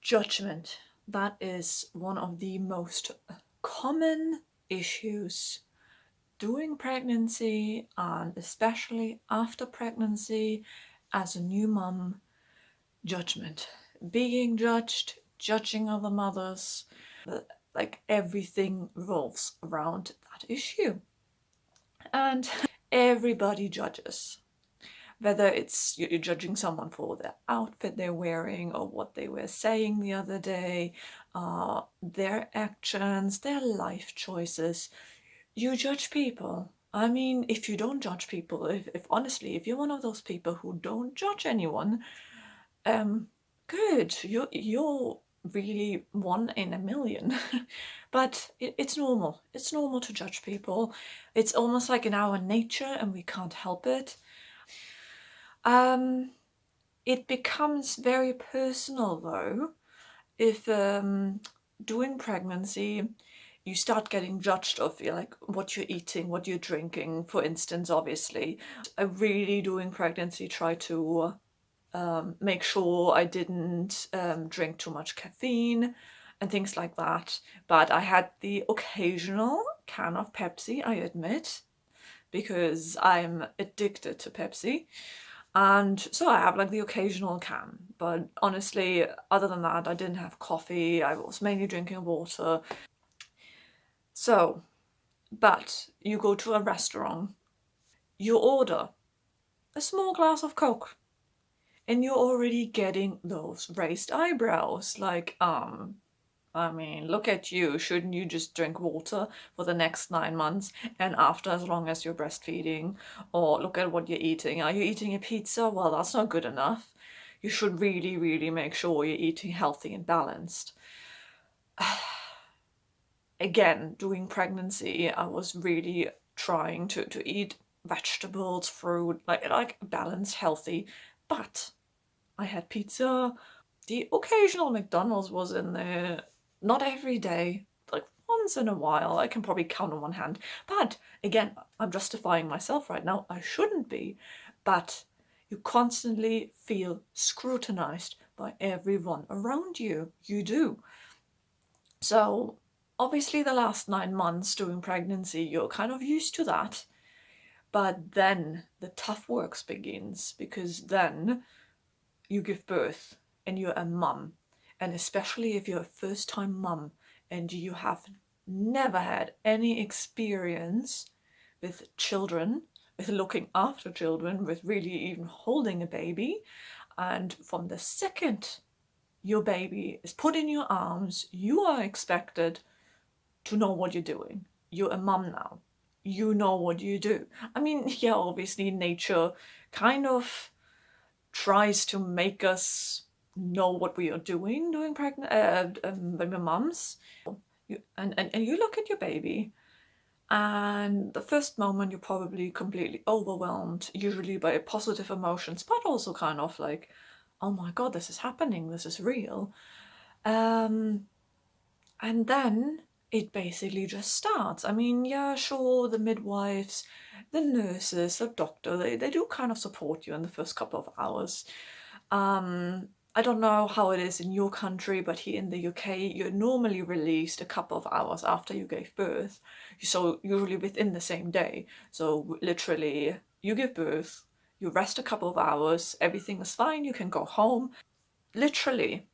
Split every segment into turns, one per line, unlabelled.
Judgment. That is one of the most common issues during pregnancy and especially after pregnancy as a new mum. Judgment. Being judged, judging other mothers, like everything revolves around that issue. And everybody judges. Whether it's you're judging someone for the outfit they're wearing or what they were saying the other day, their actions, their life choices. You judge people. I mean, if you don't judge people, if honestly, if you're one of those people who don't judge anyone, good. You're really one in a million. But it's normal. It's normal to judge people. It's almost like in our nature, and we can't help it. Um, it becomes very personal though if during pregnancy you start getting judged of like what you're eating, what you're drinking, for instance. Obviously, I really during pregnancy try to make sure I didn't drink too much caffeine and things like that. But I had the occasional can of Pepsi, I admit, because I'm addicted to Pepsi. And so I have like the occasional can, but honestly, other than that, I didn't have coffee. I was mainly drinking water. So, but you go to a restaurant, you order a small glass of Coke, and you're already getting those raised eyebrows. Like, I mean, look at you. Shouldn't you just drink water for the next 9 months and after, as long as you're breastfeeding? Or look at what you're eating. Are you eating a pizza? Well, that's not good enough. You should really, really make sure you're eating healthy and balanced. Again, during pregnancy, I was really trying to eat vegetables, fruit, like balanced, healthy. But I had pizza. The occasional McDonald's was in there. Not every day, like once in a while. I can probably count on one hand. But again, I'm justifying myself right now. I shouldn't be. But you constantly feel scrutinized by everyone around you. You do. So obviously the last 9 months during pregnancy, you're kind of used to that. But then the tough works begins, because then you give birth and you're a mum, and especially if you're a first time mum and you have never had any experience with children, with looking after children, with really even holding a baby, and from the second your baby is put in your arms, you are expected to know what you're doing. You're a mum now. You know what you do. I mean, yeah, obviously nature kind of tries to make us know what we are doing during pregnant when we're mums. And you look at your baby, and the first moment you're probably completely overwhelmed, usually by positive emotions, but also kind of like, oh my god, this is happening, this is real. Um, and then it basically just starts. I mean, yeah, sure, the midwives, the nurses, the doctor, they do kind of support you in the first couple of hours. I don't know how it is in your country, but here in the UK, you're normally released a couple of hours after you gave birth. So usually within the same day. So literally, you give birth, you rest a couple of hours, everything is fine, you can go home. Literally,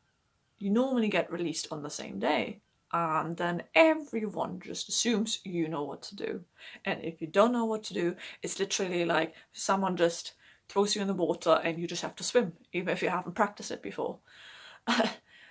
you normally get released on the same day. And then everyone just assumes you know what to do. And if you don't know what to do, it's literally like someone just throws you in the water and you just have to swim, even if you haven't practiced it before.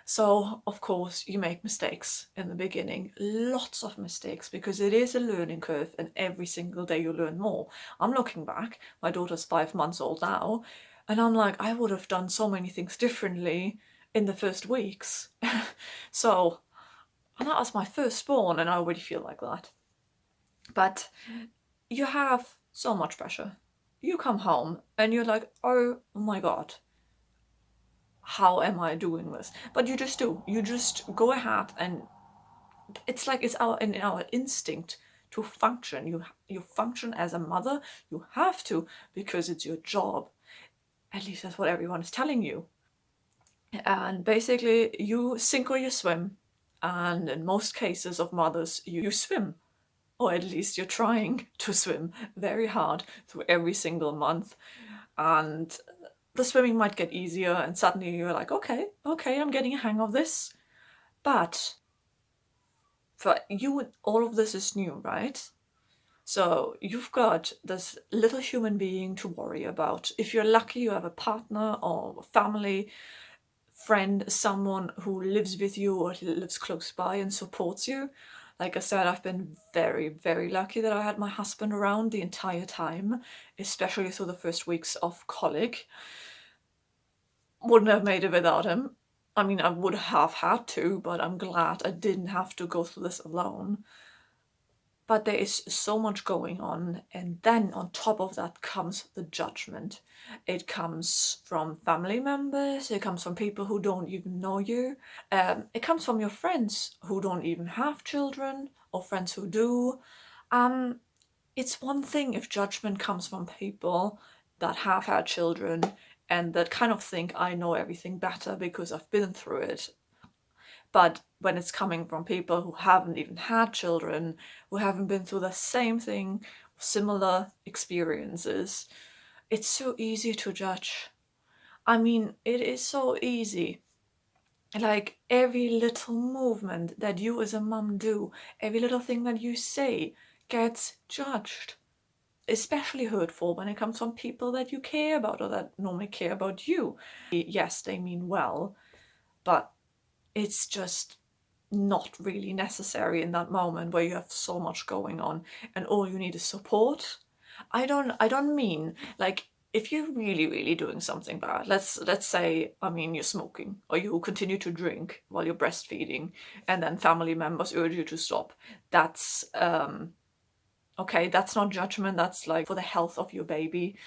So, of course, you make mistakes in the beginning, lots of mistakes, because it is a learning curve, and every single day you learn more. I'm looking back, my daughter's 5 months old now, and I'm like, I would have done so many things differently in the first weeks. So, and that was my firstborn, and I already feel like that. But you have so much pressure. You come home and you're like, oh my god, how am I doing this? But you just do. You just go ahead, and it's like it's our instinct to function. You function as a mother. You have to, because it's your job. At least that's what everyone is telling you. And basically, you sink or you swim. And in most cases of mothers, you swim, or at least you're trying to swim very hard through every single month. And the swimming might get easier, and suddenly you're like, okay, I'm getting a hang of this. But for you, all of this is new, right? So you've got this little human being to worry about. If you're lucky, you have a partner or family, friend, someone who lives with you or lives close by and supports you. Like I said, I've been very, very lucky that I had my husband around the entire time, especially through the first weeks of colic. Wouldn't have made it without him. I mean, I would have had to, but I'm glad I didn't have to go through this alone. But there is so much going on, and then on top of that comes the judgment. It comes from family members, it comes from people who don't even know you, it comes from your friends who don't even have children, or friends who do. Um, it's one thing if judgment comes from people that have had children and that kind of think I know everything better because I've been through it. But when it's coming from people who haven't even had children, who haven't been through the same thing, similar experiences, it's so easy to judge. I mean, it is so easy. Like every little movement that you as a mum do, every little thing that you say gets judged. Especially hurtful when it comes from people that you care about or that normally care about you. Yes, they mean well, but it's just not really necessary in that moment where you have so much going on and all you need is support. I don't mean like if you're really doing something bad, let's say, I mean, you're smoking or you continue to drink while you're breastfeeding and then family members urge you to stop. That's okay, that's not judgment, that's like for the health of your baby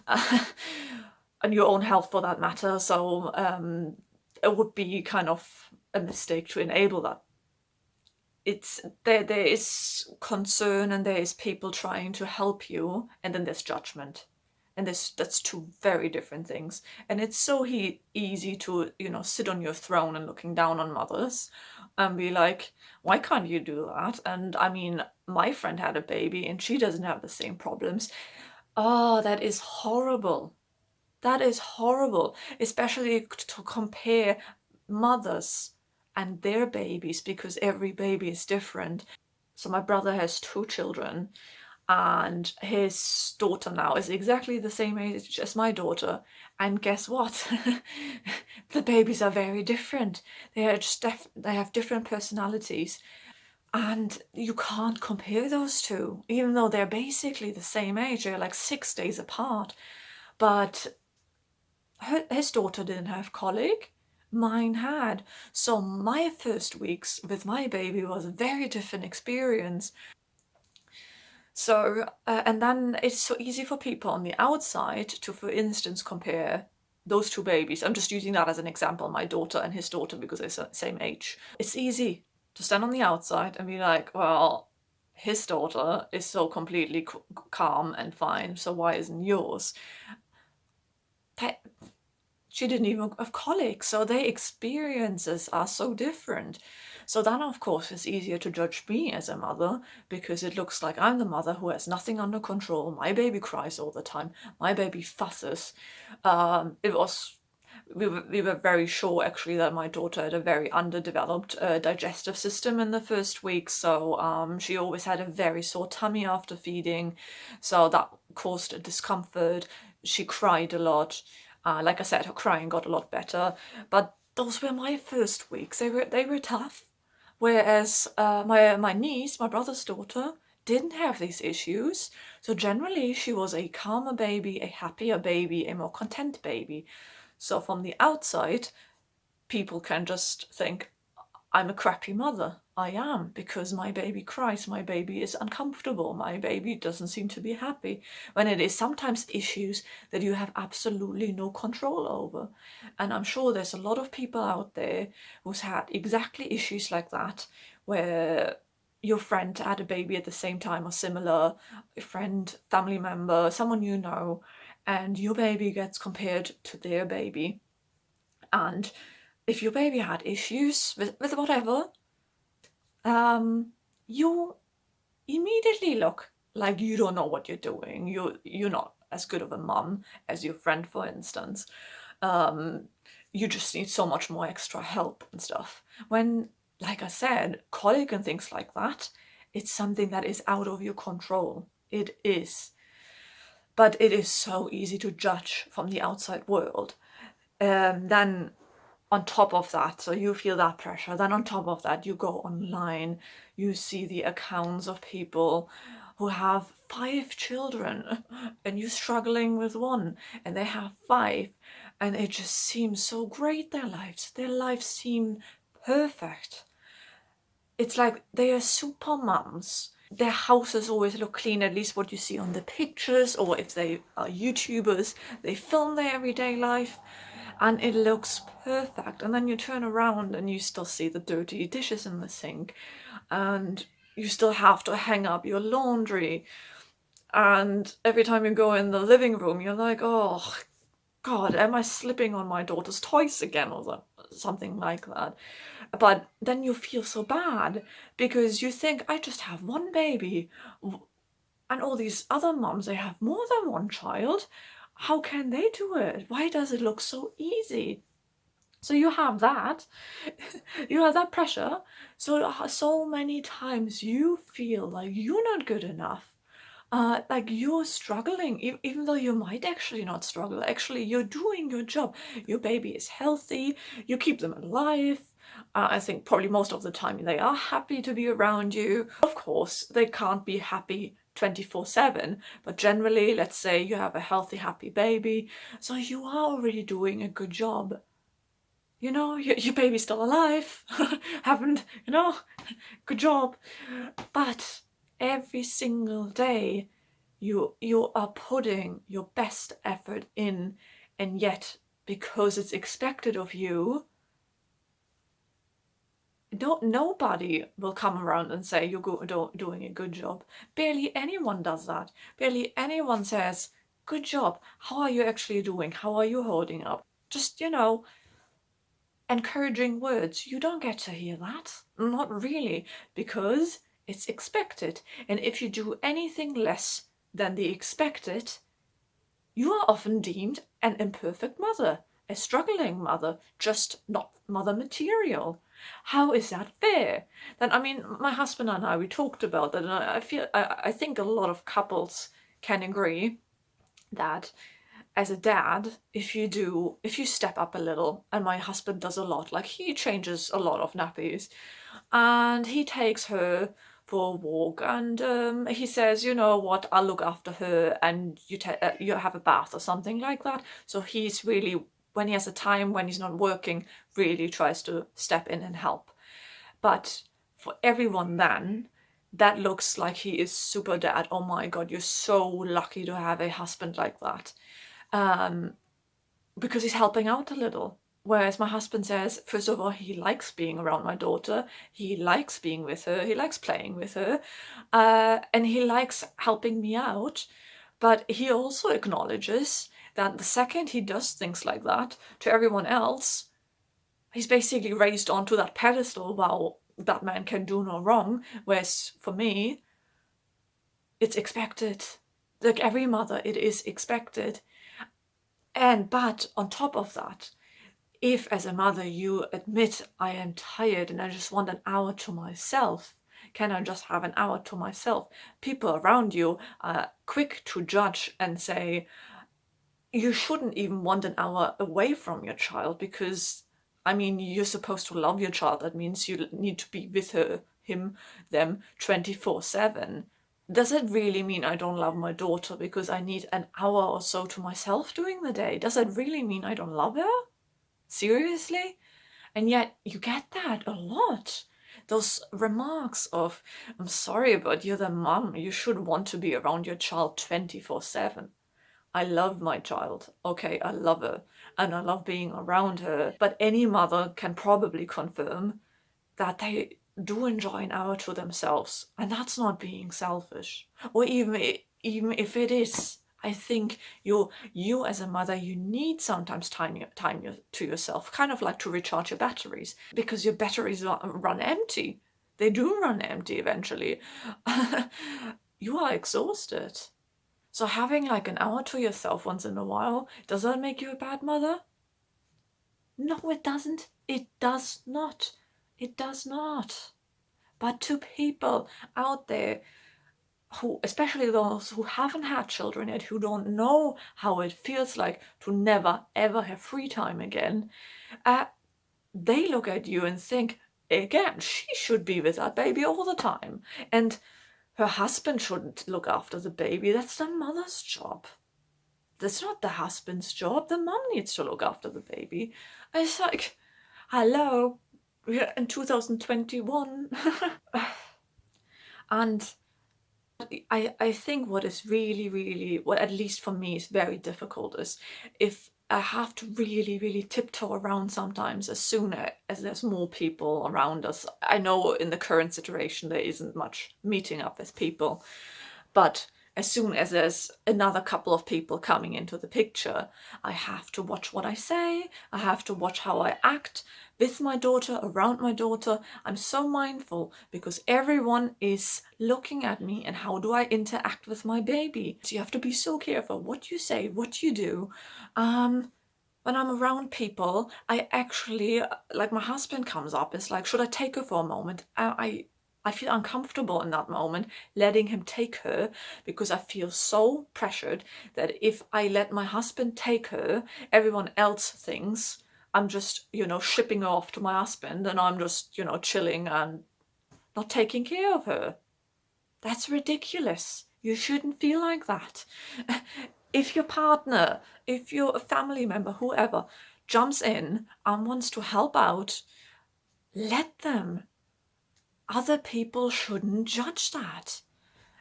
and your own health for that matter. So it would be kind of a mistake to enable that. It's there is concern and there is people trying to help you, and then there's judgment, and that's two very different things. And it's so easy to sit on your throne and looking down on mothers and be like, why can't you do that? And I mean, my friend had a baby and she doesn't have the same problems. Oh, that is horrible. That is horrible, especially to compare mothers and their babies because every baby is different. So my brother has two children and his daughter now is exactly the same age as my daughter. And guess what? The babies are very different. They are just they have different personalities. And you can't compare those two, even though they're basically the same age. They're like 6 days apart. But his daughter didn't have colic, mine had. So my first weeks with my baby was a very different experience. So, and then it's so easy for people on the outside to, for instance, compare those two babies. I'm just using that as an example, my daughter and his daughter, because they're the same age. It's easy to stand on the outside and be like, well, his daughter is so completely calm and fine, so why isn't yours? That, she didn't even have colic, so their experiences are so different. So then, of course, it's easier to judge me as a mother because it looks like I'm the mother who has nothing under control. My baby cries all the time. My baby fusses. It was we were very sure actually that my daughter had a very underdeveloped digestive system in the first week, so she always had a very sore tummy after feeding, so that caused a discomfort. She cried a lot. Like I said, her crying got a lot better, but those were my first weeks. They were tough. Whereas my niece, my brother's daughter, didn't have these issues. So generally, she was a calmer baby, a happier baby, a more content baby. So from the outside, people can just think, I'm a crappy mother. I am, because my baby cries, my baby is uncomfortable, my baby doesn't seem to be happy, when it is sometimes issues that you have absolutely no control over. And I'm sure there's a lot of people out there who's had exactly issues like that, where your friend had a baby at the same time or similar, a friend, family member, someone and your baby gets compared to their baby. And if your baby had issues with whatever, you immediately look like you don't know what you're doing. You're not as good of a mom as your friend, for instance. Um, you just need so much more extra help and stuff. When, like I said, colic and things like that, it's something that is out of your control. It is. But it is so easy to judge from the outside world. Then on top of that, so you feel that pressure, then on top of that you go online, you see the accounts of people who have 5 children and you're struggling with one, and they have 5, and it just seems so great, their lives seem perfect. It's like they are super mums. Their houses always look clean, at least what you see on the pictures, or if they are YouTubers, they film their everyday life and it looks perfect. And then you turn around and you still see the dirty dishes in the sink, and you still have to hang up your laundry. And every time you go in the living room, you're like, oh, God, am I slipping on my daughter's toys again, or something like that? But then you feel so bad because you think, I just have one baby, and all these other moms, they have more than one child. How can they do it? Why does it look so easy? So you have that, you have that pressure. So many times you feel like you're not good enough. Like you're struggling, even though you might actually not struggle. Actually, you're doing your job. Your baby is healthy. You keep them alive. I think probably most of the time they are happy to be around you. Of course, they can't be happy 24/7, but generally, let's say you have a healthy, happy baby, so you are already doing a good job. You know, your baby's still alive. Haven't, good job. But every single day you are putting your best effort in, and yet because it's expected of you, nobody will come around and say you're doing a good job. Barely anyone does that. Barely anyone says, good job, how are you actually doing, how are you holding up? Just, encouraging words. You don't get to hear that. Not really, because it's expected. And if you do anything less than the expected, you are often deemed an imperfect mother, a struggling mother, just not mother material. How is that fair? Then, I mean, my husband and I, we talked about that, and I think a lot of couples can agree that as a dad, if you step up a little, and my husband does a lot, like he changes a lot of nappies, and he takes her for a walk, and he says, you know what, I'll look after her, and you have a bath or something like that. So he's really, when he has the time, when he's not working, really tries to step in and help. But for everyone then, that looks like he is super dad. Oh my God, you're so lucky to have a husband like that. Because he's helping out a little. Whereas my husband says, first of all, he likes being around my daughter, he likes being with her, he likes playing with her, and he likes helping me out. But he also acknowledges that the second he does things like that to everyone else, he's basically raised onto that pedestal, wow, that man can do no wrong. Whereas for me, it's expected. Like every mother, it is expected. But on top of that, if as a mother you admit, I am tired and I just want an hour to myself, can I just have an hour to myself? People around you are quick to judge and say, you shouldn't even want an hour away from your child, because, I mean, you're supposed to love your child. That means you need to be with her, him, them 24/7. Does it really mean I don't love my daughter because I need an hour or so to myself during the day? Does it really mean I don't love her? Seriously? And yet you get that a lot. Those remarks of, I'm sorry, but you're the mom. You should want to be around your child 24/7. I love my child. Okay, I love her and I love being around her. But any mother can probably confirm that they do enjoy an hour to themselves. And that's not being selfish. Or even if it is, I think you as a mother, you need sometimes time to yourself, kind of like to recharge your batteries, because your batteries run empty. They do run empty eventually. You are exhausted. So having like an hour to yourself once in a while, does that make you a bad mother? No, it doesn't. It does not. It does not. But to people out there who, especially those who haven't had children yet, who don't know how it feels like to never ever have free time again, uh, they look at you and think, again, she should be with that baby all the time. And her husband shouldn't look after the baby. That's the mother's job. That's not the husband's job. The mom needs to look after the baby. It's like, hello, we're in 2021. And I think what is really, really, what at least for me is very difficult is if I have to really, really tiptoe around sometimes as soon as there's more people around us. I know in the current situation there isn't much meeting up with people, but as soon as there's another couple of people coming into the picture, I have to watch what I say, I have to watch how I act with my daughter, around my daughter. I'm so mindful because everyone is looking at me and how do I interact with my baby. So you have to be so careful what you say, what you do. When I'm around people, I actually, like my husband comes up, it's like, should I take her for a moment? I feel uncomfortable in that moment letting him take her because I feel so pressured that if I let my husband take her, everyone else thinks I'm just, shipping her off to my husband and I'm just, chilling and not taking care of her. That's ridiculous. You shouldn't feel like that. If your partner, if you're a family member, whoever, jumps in and wants to help out, let them. Other people shouldn't judge that.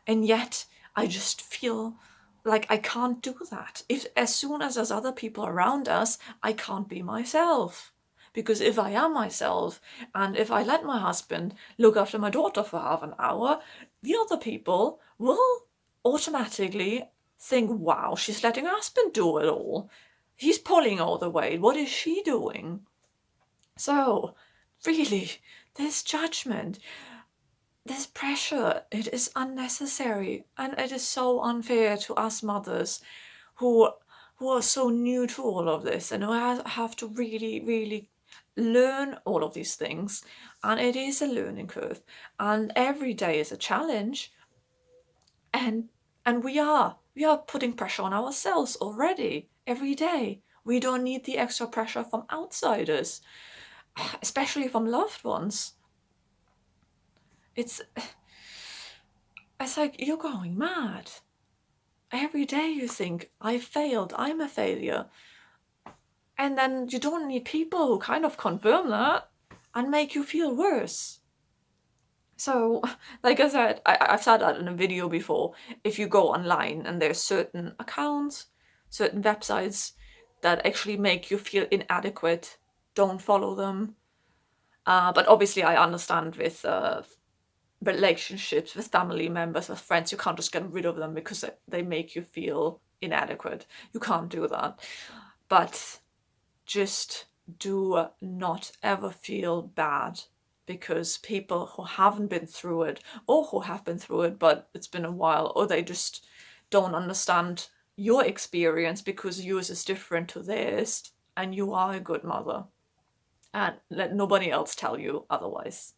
And yet, I just feel like I can't do that. If as soon as there's other people around us, I can't be myself. Because if I am myself, and if I let my husband look after my daughter for half an hour, the other people will automatically think, wow, she's letting her husband do it all. He's pulling all the weight. What is she doing? So, really, this judgment, this pressure, it is unnecessary, and it is so unfair to us mothers who are so new to all of this and who have to really, really learn all of these things. And it is a learning curve, and every day is a challenge. And we are putting pressure on ourselves already every day. We don't need the extra pressure from outsiders, especially from loved ones. It's like you're going mad. Every day you think, I failed, I'm a failure. And then you don't need people who kind of confirm that and make you feel worse. So, like I said, I've said that in a video before. If you go online and there's certain accounts, certain websites that actually make you feel inadequate, don't follow them. But obviously I understand with relationships, with family members, with friends, you can't just get rid of them because they make you feel inadequate. You can't do that. But just do not ever feel bad because people who haven't been through it, or who have been through it but it's been a while, or they just don't understand your experience because yours is different to theirs, and you are a good mother, and let nobody else tell you otherwise.